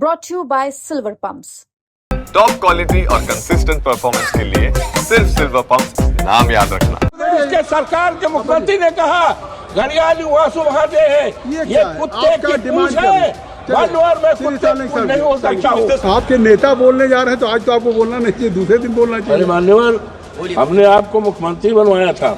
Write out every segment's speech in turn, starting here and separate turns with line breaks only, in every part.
brought to you by Silver Pumps.
Top quality और consistent performance के लिए सिर्फ सिल्वर पंप्स नाम याद रखना।
इसके सरकार के मुख्यमंत्री ने कहा घड़ियाली आंसू बहाते हैं, ये कुत्ते की पूंछ है। नहीं हो सकता हूँ।
आपके नेता बोलने जा रहे हैं तो आज तो आपको बोलना नहीं चाहिए, दूसरे दिन बोलना चाहिए।
अरे मान्यवर, हमने आपको मुख्यमंत्री बनवाया था।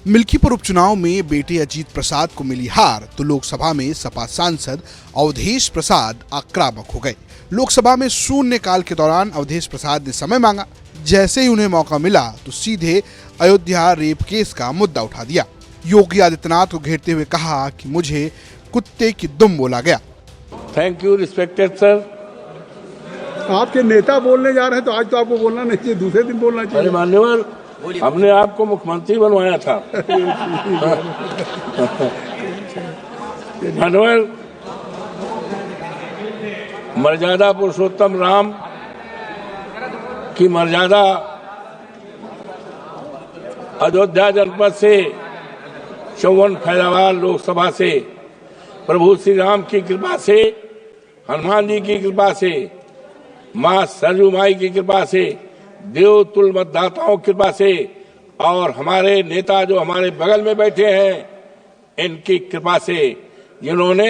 मिल्कीपुर उपचुनाव में बेटे अजीत प्रसाद को मिली हार तो लोकसभा में सपा सांसद अवधेश प्रसाद आक्रामक हो गए। लोकसभा में शून्यकाल के दौरान अवधेश प्रसाद ने समय मांगा। जैसे ही उन्हें मौका मिला तो सीधे अयोध्या रेप केस का मुद्दा उठा दिया। योगी आदित्यनाथ को घेरते हुए कहा कि मुझे कुत्ते की दुम बोला गया।
Thank you respected sir.
आपके नेता बोलने जा रहे हैं तो आज तो आपको बोलना नहीं चाहिए, दूसरे दिन बोलना चाहिए।
अरे मान्यवर, हमने आपको मुख्यमंत्री बनवाया था। मान्यवर, मर्यादा पुरुषोत्तम राम की मर्यादा अयोध्या जनपद से 54 फैजाबाद लोकसभा से प्रभु श्री राम की कृपा से, हनुमान जी की कृपा से, मां सरयू माई की कृपा से, देवतुल्य मतदाताओं की कृपा से और हमारे नेता जो हमारे बगल में बैठे हैं इनकी कृपा से, जिन्होंने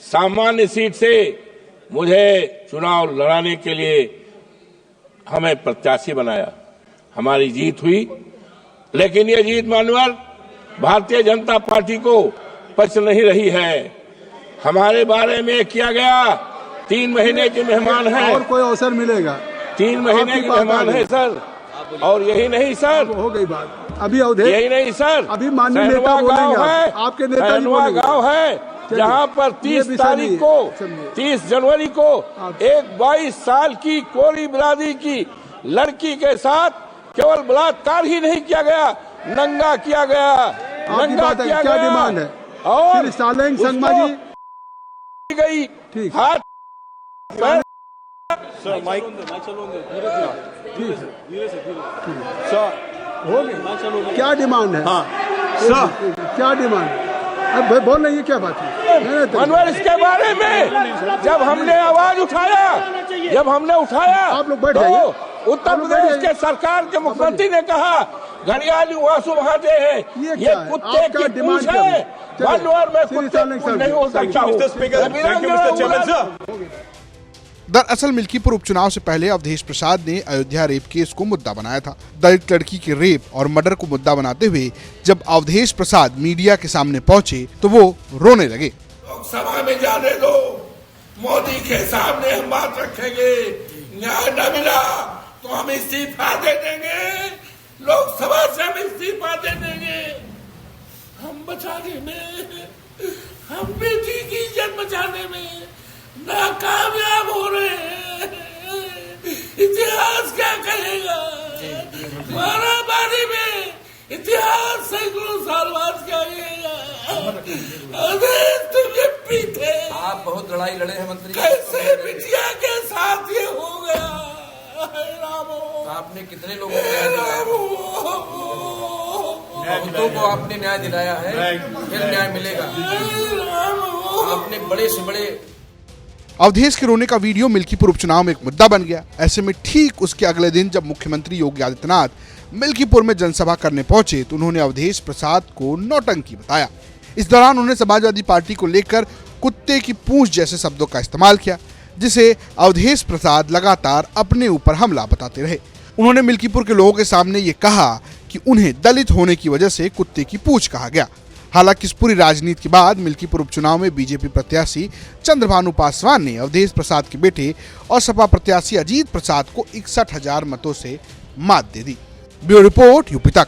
सामान्य सीट से मुझे चुनाव लड़ाने के लिए हमें प्रत्याशी बनाया, हमारी जीत हुई। लेकिन ये जीत मान्यवर भारतीय जनता पार्टी को पसंद नहीं रही है। हमारे बारे में किया गया 3 महीने के मेहमान हैं
और कोई अवसर मिलेगा।
3 महीने के मेहमान है सर। और यही नहीं सर,
हो गई बात। अभी अवधेश,
यही नहीं सर,
अभी माननीय नेता बोलेंगे, आपके नेता जी बोलेंगे।
गाँव है जहाँ पर 30 तारीख को 30 जनवरी को एक 22 साल की कोरी बिरादरी की लड़की के साथ केवल बलात्कार ही नहीं किया गया, नंगा किया गया, नंगा किया
क्या
गया।
डिमांड है?
और
सालेंग संगमा जी
गई
ठीक
हाथ पैर।
ठीक हो गई। क्या डिमांड है? क्या डिमांड है? अब बोल रही है, क्या बात है
मनोहर? इसके बारे में जब हमने आवाज उठाया,
आप लोग बैठ जाइए।
उत्तर प्रदेश के सरकार के मुख्यमंत्री ने कहा घड़ियाली आंसू बहाते हैं, ये कुत्ते की पूंछ है। मनोहर, मैं कुत्ते की पूंछ नहीं हो सकता हूँ।
दरअसल मिल्कीपुर उपचुनाव से पहले अवधेश प्रसाद ने अयोध्या रेप केस को मुद्दा बनाया था। दलित लड़की के रेप और मर्डर को मुद्दा बनाते हुए जब अवधेश प्रसाद मीडिया के सामने पहुंचे तो वो रोने लगे।
लोकसभा में जाने दो, मोदी के सामने हम बात रखेंगे। न्याय न मिला तो हम इस्तीफा दे देंगे, लोकसभा से हम इस्तीफा दे देंगे। हम बचाने में, हम बेटी की इज्जत बचाने में नाकामयाब हो रहे हैं। इतिहास क्या कहेगा? मारामारी में इतिहास सैकड़ों साल बाद क्या कहेगा? अरे तुम ये पीते,
आप बहुत लड़ाई लड़े हैं मंत्री।
कैसे बिटिया के साथ ये हो गया?
आपने कितने लोगों को न्याय दिलाया? बहुतों को आपने न्याय दिलाया है, फिर न्याय मिलेगा। आपने बड़े से बड़े।
अवधेश के रोने का वीडियो मिल्कीपुर उपचुनाव में एक मुद्दा बन गया। ऐसे में ठीक उसके अगले दिन जब मुख्यमंत्री योगी आदित्यनाथ मिल्कीपुर में जनसभा करने पहुंचे तो उन्होंने अवधेश प्रसाद को नौटंकी बताया। इस दौरान उन्होंने समाजवादी पार्टी को लेकर कुत्ते की पूंछ जैसे शब्दों का इस्तेमाल किया, जिसे अवधेश प्रसाद लगातार अपने ऊपर हमला बताते रहे। उन्होंने मिल्कीपुर के लोगों के सामने ये कहा कि उन्हें दलित होने की वजह से कुत्ते की पूंछ कहा गया। हालांकि इस पूरी राजनीति के बाद मिल्कीपुर उपचुनाव में बीजेपी प्रत्याशी चंद्रभानु पासवान ने अवधेश प्रसाद के बेटे और सपा प्रत्याशी अजीत प्रसाद को 61,000 मतों से मात दे दी। ब्यूरो रिपोर्ट यूपी तक।